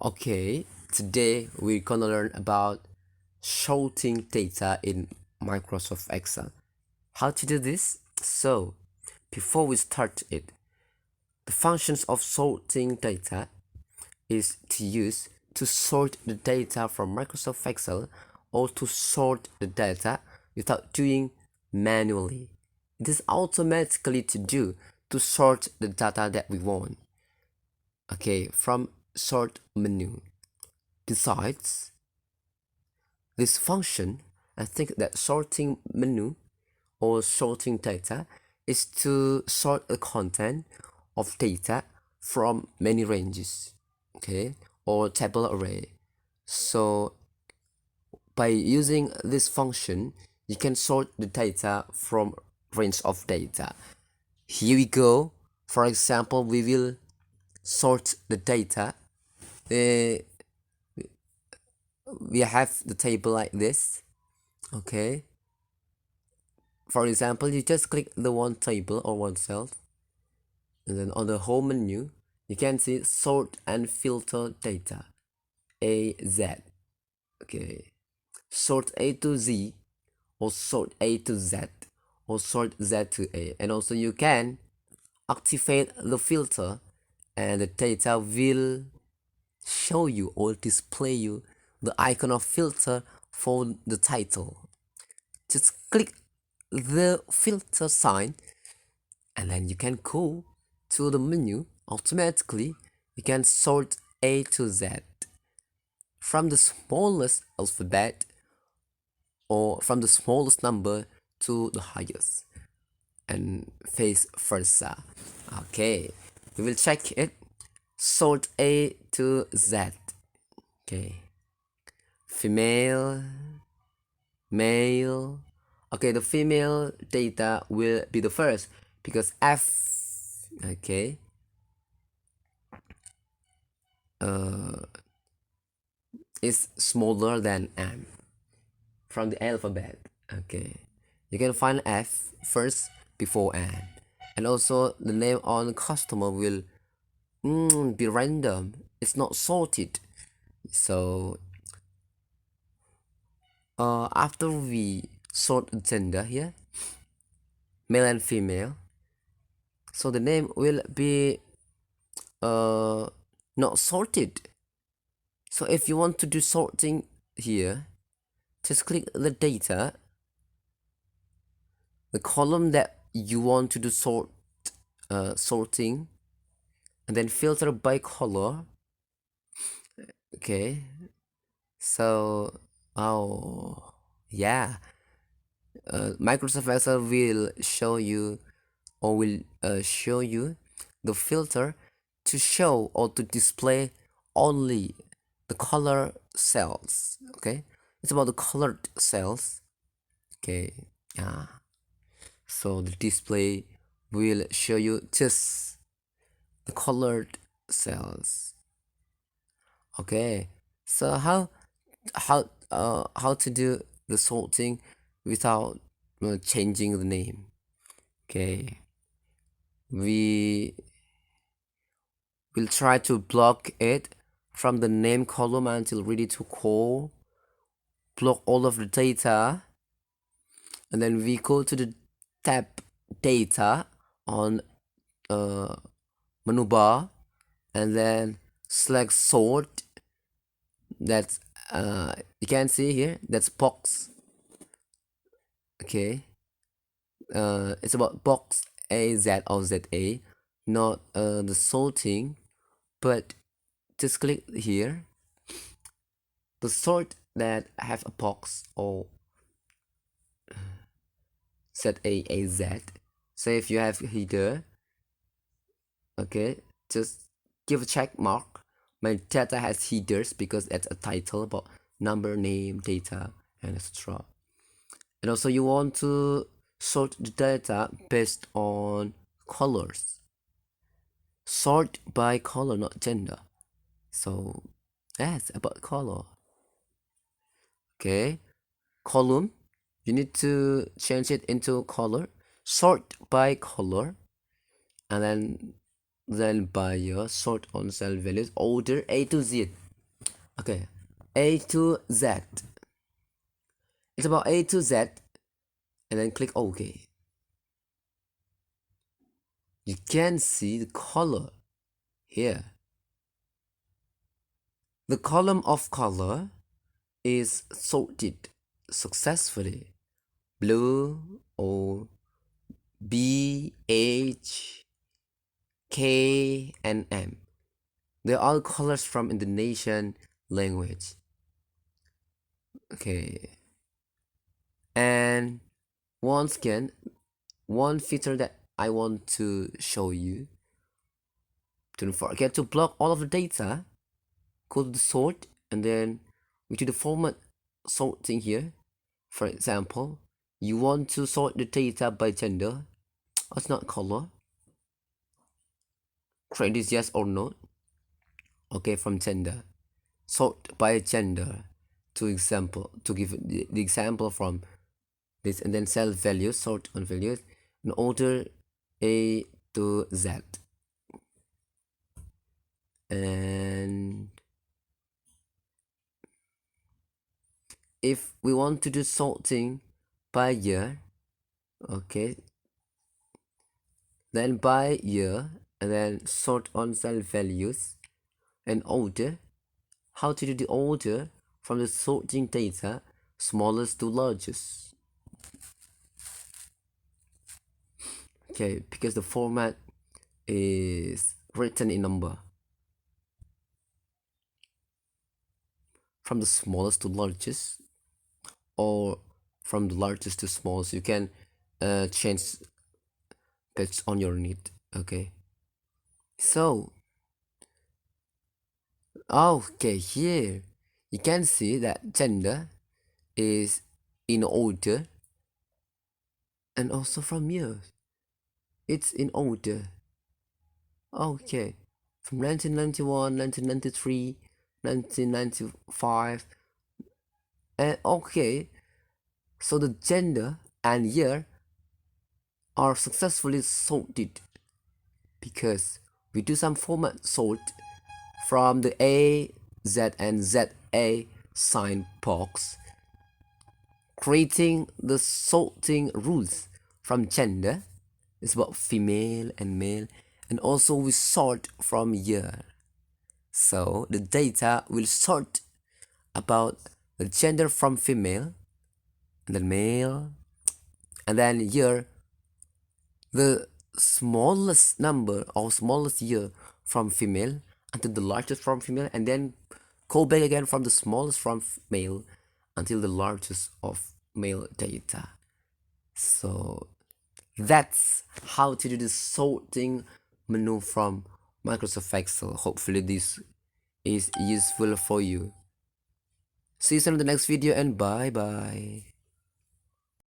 Okay, today we're gonna learn about sorting data in Microsoft Excel. How to do this? So, before we start it, the functions of sorting data is to use to sort the data from Microsoft Excel or to sort the data without doing manually. It is automatically to do to sort the data that we want. Okay, from sort menu. Besides this function, I think that sorting menu or sorting data is to sort the content of data from many ranges, okay, or table array. So by using this function, you can sort the data from range of data. Here we go. For example, we will sort the data. We have the table like this. Okay, for example, you just click the one table or one cell, and then on the home menu you can see sort and filter data, A Z. Okay, sort A to Z or sort A to Z or sort Z to A, and also you can activate the filter and the data will show you or display you the icon of filter for the title. Just click the filter sign and then you can go to the menu. Automatically you can sort A to Z from the smallest alphabet or from the smallest number to the highest and vice versa. Okay, we will check it. Sort A to Z. Okay, female, male. Okay, the female data will be the first because F, okay, is smaller than M from the alphabet. Okay, you can find F first before M, and also the name on customer will be random. It's not sorted. So after we sort gender here, male and female, so the name will be not sorted. So if you want to do sorting here, just click the data, the column that you want to do sorting, and then filter by color. Okay, so yeah, Microsoft Excel will show you or will show you the filter to show or to display only the color cells. Okay, it's about the colored cells. Okay, yeah, so the display will show you just the colored cells. Okay, so how to do the sorting without changing the name? Okay, we will try to block it from the name column until ready to call. Block all of the data, and then we go to the tab data on menu bar, and then select sort. That's you can see here, that's box. Okay, it's about box A, Z or ZA, not the sorting, but just click here the sort that have a box or ZAAZ. So if you have header, okay, just give a check mark. My data has headers because that's a title about number, name, data, and etc. And also you want to sort the data based on colors. Sort by color, not gender. So that's about color. Okay, column, you need to change it into color. Sort by color, and then by your sort on cell values, order A to Z. Okay, A to Z. It's about A to Z, and then click OK. You can see the color here. The column of color is sorted successfully. Blue or B, H, K, and M. They're all colors from Indonesian language. Okay. And once again, one feature that I want to show you. Don't forget to block all of the data. Go to the sort, and then we do the format sorting here. For example, you want to sort the data by gender. It's not color. Create this yes or no. Okay, from gender. Sort by gender. To give the example from this, and then cell values, sort on values in order A to Z. And if we want to do sorting by year, okay, then by year, and then sort on cell values and order. How to do the order from the sorting data, smallest to largest. Okay, because the format is written in number. From the smallest to largest, or from the largest to smallest, you can change based on your need. Okay, so okay, here you can see that gender is in order, and also from years it's in order. Okay, from 1991, 1993, 1995, and okay, so the gender and year are successfully sorted because we do some format sort from the A, Z, and ZA sign box, creating the sorting rules from gender. It's about female and male, and also we sort from year. So the data will sort about the gender from female, and then male, and then year, the smallest number or smallest year from female until the largest from female, and then go back again from the smallest from male until the largest of male data. So that's how to do the sorting menu from Microsoft Excel. Hopefully this is useful for you. See you soon in the next video, and bye bye.